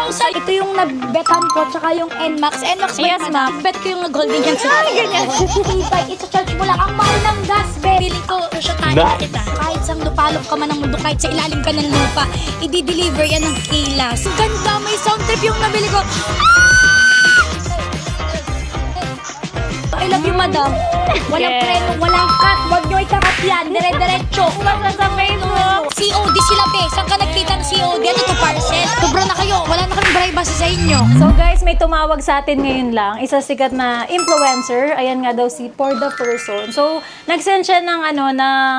2,000. Ito yung nabetan ko, tsaka yung NMAX. NMAX ba Yes, yun, ma'am. Bet ko yung golden yan. Ganyan. E-bike, ita-charge mo lang. Ang mahal ng gas, be. Feeling ko, siya tayo kita. Kahit sang lupalop ka man ng mundo, kahit sa ilalim ka ng lupa, i-deliver yan ng Kilas. Ganda, may sound trip yung nabili ko. I love you, madam. Walang Yes. preno, walang cut. Huwag nyo ikakat yan. Dire-diretso. Basta sa Facebook. COD sila, be. Saan ka nakita ng COD? Ano to, parcel? Sobra na kayo. Wala na kaming privacy sa inyo. So guys, may tumawag sa atin ngayon lang. Isa sikat na influencer. Ayan nga daw si For the Person. So, nag-send siya ng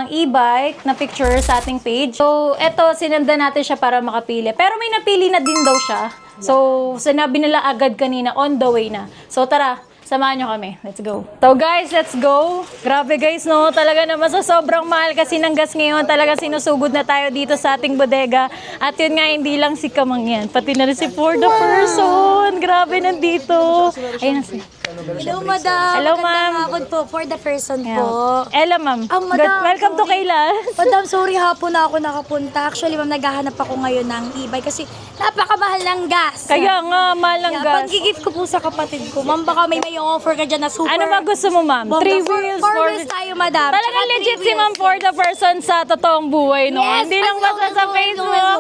e-bike na picture sa ating page. So, eto, sinenda natin siya para makapili. Pero may napili na din daw siya. So, sinabi nila agad kanina, on the way na. So, tara. Samahan nyo kami. Let's go. So guys, let's go. Grabe guys, no? Talaga naman sa sobrang mahal kasi ng gas ngayon, talaga sinusugod na tayo dito sa ating bodega. At yun nga, hindi lang si Kamang yan. Pati na rin si For the Person. Grabe, nandito. Ayun na si... Hello, madam. Hello, Magandang ma'am. hapon po. For the person Yeah. po. Ella, ma'am. Madam, Welcome to sorry. Kayla. Madam, sorry hapon na ako nakapunta. Actually, ma'am, naghahanap ako ngayon ng e-bike kasi napakamahal ng gas. Kaya nga, mahal ng gas. Pag-gift ko po sa kapatid ko, ma'am, baka may offer ka dyan na super. Ano ba gusto mo, ma'am? Bongga. 3 wheels, Four 4 wheels tayo, madam. Talagang Tsaka legit three si ma'am wheels. For the Person sa totoong buhay, no? Yes, Hindi lang ano, basta sa ano, Facebook. Madam,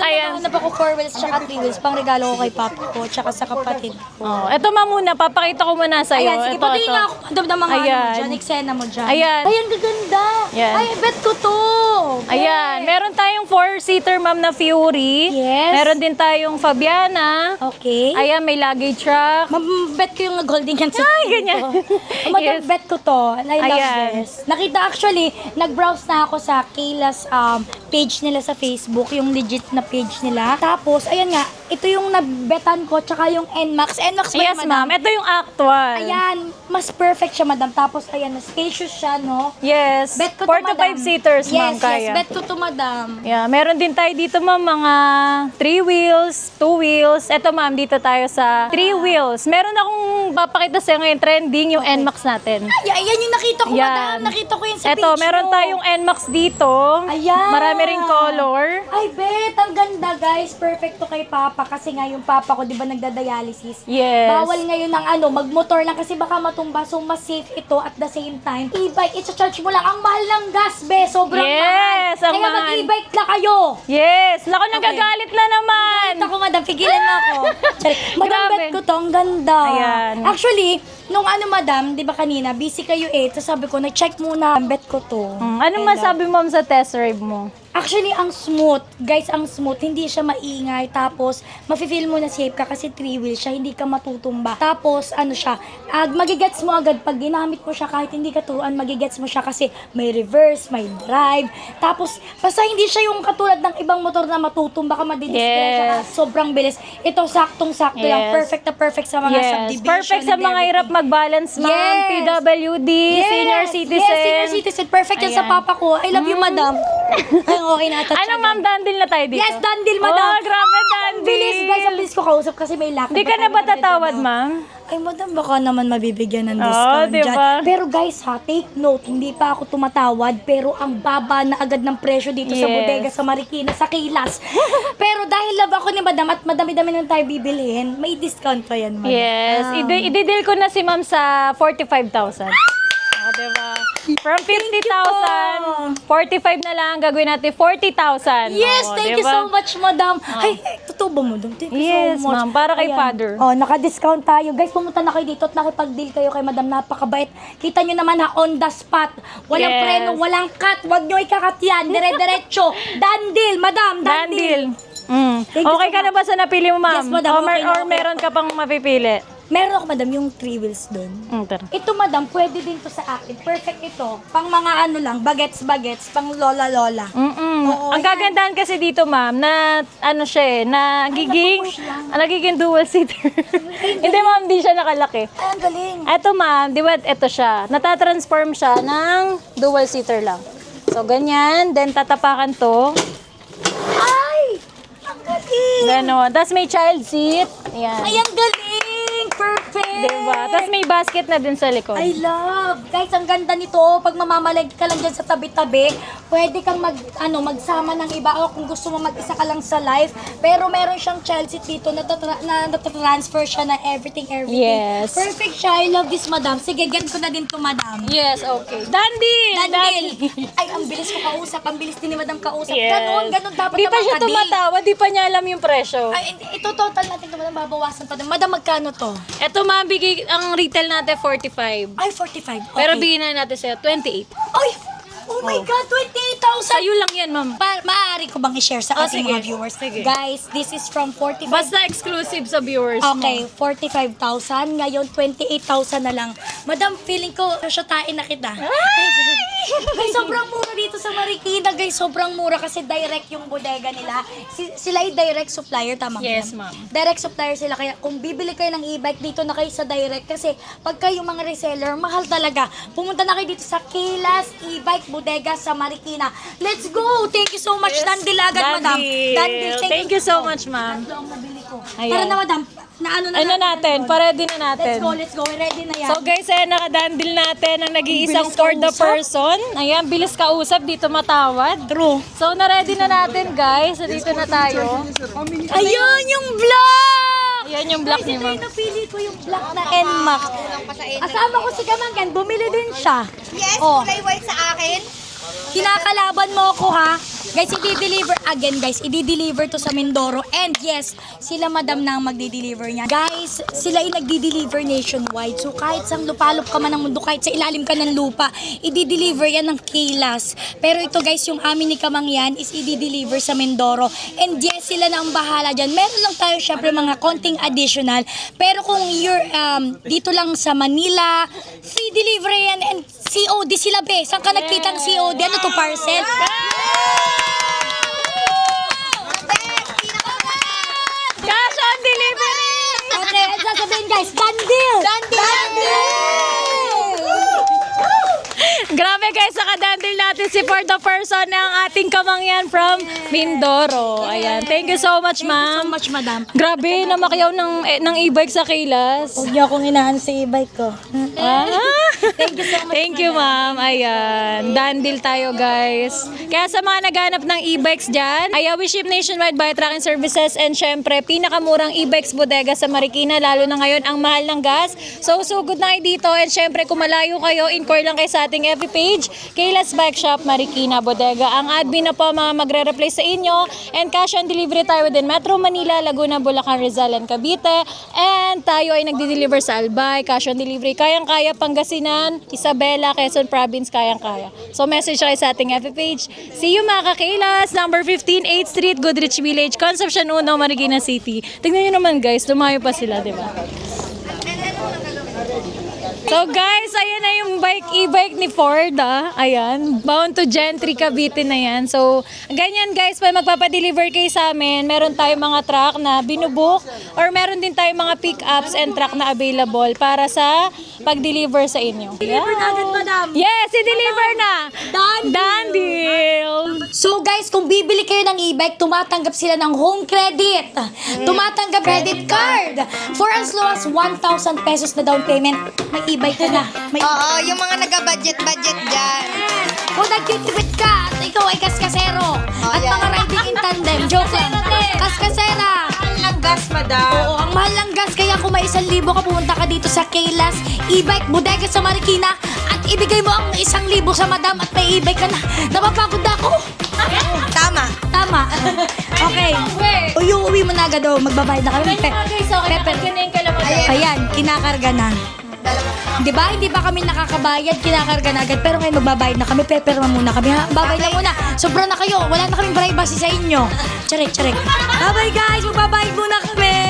Ayan. naghahanap ako 4 wheels tsaka 3 wheels pang regalo ko kay papa ko tsaka sa kapatid ko. Oh, eto ma'am muna, papakita ko muna sa'yo. Ayan, sige, Ito, pati ito. nga ako madam ng mga ano mo Ayan. dyan, eksena mo dyan. Ayan. Ay, ang gaganda. Yan. Ay, bet ko to. Ayan, meron tayong 4-seater ma'am na Fury. Yes. Meron din tayong Fabiana. Okay. Ayan, may luggage truck. Bet ko yung golden yan sa Ay, ganyan. Madam, Yes. bet ko to. And I love Ayan. this. Nakita actually, nag-browse na ako sa Kayla's page nila sa Facebook, yung legit na page nila. Tapos, ayan nga, ito yung nabetan ko, tsaka yung NMAX. NMAX ba Yes, yun, ma'am. Ito yung actual. Ayan, mas perfect siya, madam. Tapos, ayan, spacious siya, no? Yes. Bet ko to, 4 to 5 madam. seaters, ma'am, Yes, kaya. bet ko to, madam. Yeah, meron din tayo dito ma'am mga 3 wheels, 2 wheels. Ito ma'am, dito tayo sa 3 wheels. Meron akong papakita sa ngayon trending yung NMAX natin. Ay, ayan yung nakita ko, Yan. madam. Nakita ko yun sa Ito, page meron mo. tayong NMAX dito. Ayan. Marami ring color. Ay, bet. Ang ganda, guys. Perfect to kay Papa. Kasi nga yung Papa ko, di ba, nagda-dialysis. Yes. Bawal ngayon ng magmotor lang kasi baka matumba. So, mas safe ito at the same time. E-bike, charge mo lang. Ang mahal ng gas, be. Sobrang mahal. Yes, ang Kaya mahal. mag-e-bike na kayo. Yes. Naku, nagagalit na naman. Ito ko, madam. Pigilan mo ako. Sorry. Madam, Grabe. bet ko to. Ang ganda. Ayan. Actually, nung madam, di ba kanina, busy kayo Tapos sabi ko, nag-check muna. Bet ko to. Ano masabi mo sa test drive mo? Actually, ang smooth. Guys, ang smooth. Hindi siya maingay. Tapos, mafe-feel mo na safe ka kasi 3 wheels siya. Hindi ka matutumba. Tapos, magigets mo agad. Pag ginamit mo siya, kahit hindi ka turuan, magigets mo siya kasi may reverse, may drive. Tapos, basta hindi siya yung katulad ng ibang motor na matutumba ka, madidisplay Yes. sobrang bilis. Ito, saktong-sakto lang. Yes. Perfect na perfect sa mga Yes. subdivision. Perfect sa and mga hirap everything. mag-balance, ma'am. Yes. PWD, senior citizen. Yes, senior citizen. Perfect yan sa Ayan. papa ko. I love you, madam. Ay, okay na. touch Ano agad. ma'am, dandil na tayo dito? Yes, dandil, madam. Oh, grabe, dandil. Bilis, guys. Ang bilis ko kausap kasi may lakad. Di ka na ba tatawad, ma'am? Ay, madam, baka naman mabibigyan ng Oo, discount diba? dyan. Pero guys, take note, hindi pa ako tumatawad, pero ang baba na agad ng presyo dito sa Yes. bodega, sa Marikina, sa Kilas. Pero dahil love ako ni madam at madami-dami nang tayo bibilhin, may discount pa yan, madam. Yes. I-deal ko na si ma'am sa 45,000. O, diba? From 50,000, 45 na lang, gagawin natin 40,000. Yes, O, thank you diba? so much, madam. Ay, totoo ba, madam? Thank you Yes, so much. ma'am. Para kay Ayan. father. Oh, naka-discount tayo. Guys, pumunta na kayo dito at nakipag-deal kayo kay madam. Napakabait. Kita nyo naman on the spot. Walang Yes. preno, walang cut. Huwag nyo ikakat yan. Dire-diretso. Dandil, madam. Dandil. Thank you Okay so ka na ba sa napili mo, ma'am? Yes, madam. Okay na, Or okay. meron ka pang mapipili? Meron ako, madam, yung 3 wheels doon. Tara. Ito, madam, pwede din to sa akin. Perfect ito. Pang mga bagets-bagets, pang lola-lola. Oo, Ang yan. kagandahan kasi dito, ma'am, na siya nagiging dual seater. Hindi, ma'am, di siya nakalaki. Ay, ang galing. Eto, ma'am, di ba, eto siya. Natatransform siya ng dual seater lang. So, ganyan. Then, tatapakan to. Ay! Ang galing! Ganon. Tapos may child seat. Ayan. Ay, ang galing! Perfect! Diba? Tapos may basket na din sa likod. I love! Guys, ang ganda nito. Pag mamamalig ka lang dyan sa tabi-tabi, pwede kang magsama ng iba o kung gusto mo mag-isa ka lang sa life. Pero meron siyang child seat dito na natatransfer siya na everything. Yes. Perfect siya. I love this, madam. Sige, get ko na din to, madam. Yes, okay. Dandil! Dandil! Ay, ang bilis ko kausap. Ang bilis din ni madam kausap. Yes. Ganon dapat Di na pa siya makadil. tumatawa, di pa niya alam yung presyo. Ay, ito total natin to, madam. Babawasan pa din. Madam, magkano to? Ito ma'am, bigay ang retail natin 45. Ay, 45. Okay. Pero bigyan na natin sa'yo 28. Ay! Oh my God, 28,000! Sa'yo lang yan, ma'am. Maaari ko bang i-share sa ating sige. mga viewers? Sige. Guys, this is from 45. Basta exclusive sa viewers Okay, mo. 45,000. Ngayon, 28,000 na lang. Madam, feeling ko, shoshotain na kita. Guys, sobrang mura dito sa Marikina. Guys, sobrang mura kasi direct yung bodega nila. Sila ay direct supplier, tama ba? Yes, ma'am. Direct supplier sila. Kaya kung bibili kayo ng e-bike, dito na kayo sa direct. Kasi pag kayong mga reseller, mahal talaga. Pumunta na kayo dito sa Kilas e-bike bodega sa Marikina. Let's go! Thank you so much, Dandil agad, madam. Dandil, Thank you so much, ma'am. Tatlo ang nabili ko. Ayan. Tara na, madam. Ano Ano natin? Paready na natin. Let's go. Ready na yan. So guys, ayan, nakadandil natin ang nag-iisang Bilis for the kausap. person. Ayan, bilis kausap, dito matawad. True. So, na-ready na natin, guys. So, dito na tayo. Ayun, yung black! Ayan yung black Guys, ni ito ma'am. yung napili ko yung black na NMAX. Asama ko si Kamanggan, bumili din siya. Yes, Oh. kulay white sa akin. Kinakalaban mo ako, ha? Guys, i-deliver again, guys. I-deliver to sa Mindoro. And yes, sila madam na ang magdi-deliver niya. Guys, sila ay nagdi-deliver nationwide. So kahit sa lupalop ka man ng mundo, kahit sa ilalim ka ng lupa, i-deliver yan ng Kilas. Pero ito guys, yung amin ni Kamangyan is i-deliver sa Mindoro. And yes, sila na ang bahala dyan. Meron lang tayo syempre mga konting additional. Pero kung you're dito lang sa Manila, free delivery yan and COD sila, be. Saan ka nakita ng COD? Ano to, parcel? Cash on delivery! Okay, ang sasabihin guys, Dandil! Grabe guys, nakadandil natin si for the person ng ating Kamangyan from Mindoro. Ayan, thank you so much, Thank you so ma'am. much, madam. Grabe, namakyaw ng e-bike sa Kilas. Huwag niyo akong inaan sa e-bike ko. Ah. Thank you so much. Thank you, ma'am. Ayan. Dandil tayo, guys. Kaya sa mga naghanap ng e-bikes dyan, we ship nationwide by tracking services and syempre, pinakamurang e-bikes bodega sa Marikina, lalo na ngayon ang mahal ng gas. So, sugod na kayo dito and syempre, kung malayo kayo, inquire lang kayo sa ating FB page, Kilas Bike Shop, Marikina, Bodega. Ang admin na po mga magre-replace sa inyo and cash on delivery tayo within Metro Manila, Laguna, Bulacan, Rizal, and Cavite. And tayo ay nagdi-deliver sa Albay, cash on delivery. Kayang-kaya Pangasinan, Isabela, Quezon Province, kayang-kaya. So message kayo sa ating FB page. See you mga kakilas, number 15, 8th Street, Goodrich Village, Concepcion 1, Marikina City. Tingnan nyo naman guys, lumayo pa sila, di ba? So guys, ayan na yung e-bike ni Ford, Ayan, bound to Gentry, Cavite na yan. So, ganyan guys, pag magpapadeliver kayo sa amin, meron tayong mga truck na binubook or meron din tayong mga pick-ups and truck na available para sa pag-deliver sa inyo. Deliver na agad, madam. Yes, i-deliver na! Dandil! So guys, kung bibili kayo ng e-bike, tumatanggap sila ng home credit. Tumatanggap credit card. For as low as 1,000 pesos na down payment, may e-bike ka na. May Oo, yung mga nag-budget dyan. Kung nagtitipid ka at ikaw ay kaskasero at yan. mga riding in tandem, joke lang. Kaskasera. Ang gas, madam. Oo, ang mahal ng gas. Kaya kung may 1,000 ka, pumunta ka dito sa Kilas e-bike bodega sa Marikina at ibigay mo ang 1,000 sa madam at may e-bike ka na. Napapagod ako. Tama. Tama. Okay. Uwi mo na agad. Magbabayad na kami. Pepper. Ayan, kinakarga na. Di ba? Hindi pa kami nakakabayad, kinakarga na agad. Pero ngayon magbabayad na kami, peperma muna kami. Ha? Babayad na muna. Sobra na kayo. Wala na kaming privacy sa inyo. Charek. Bye-bye guys, magbabayad muna kami.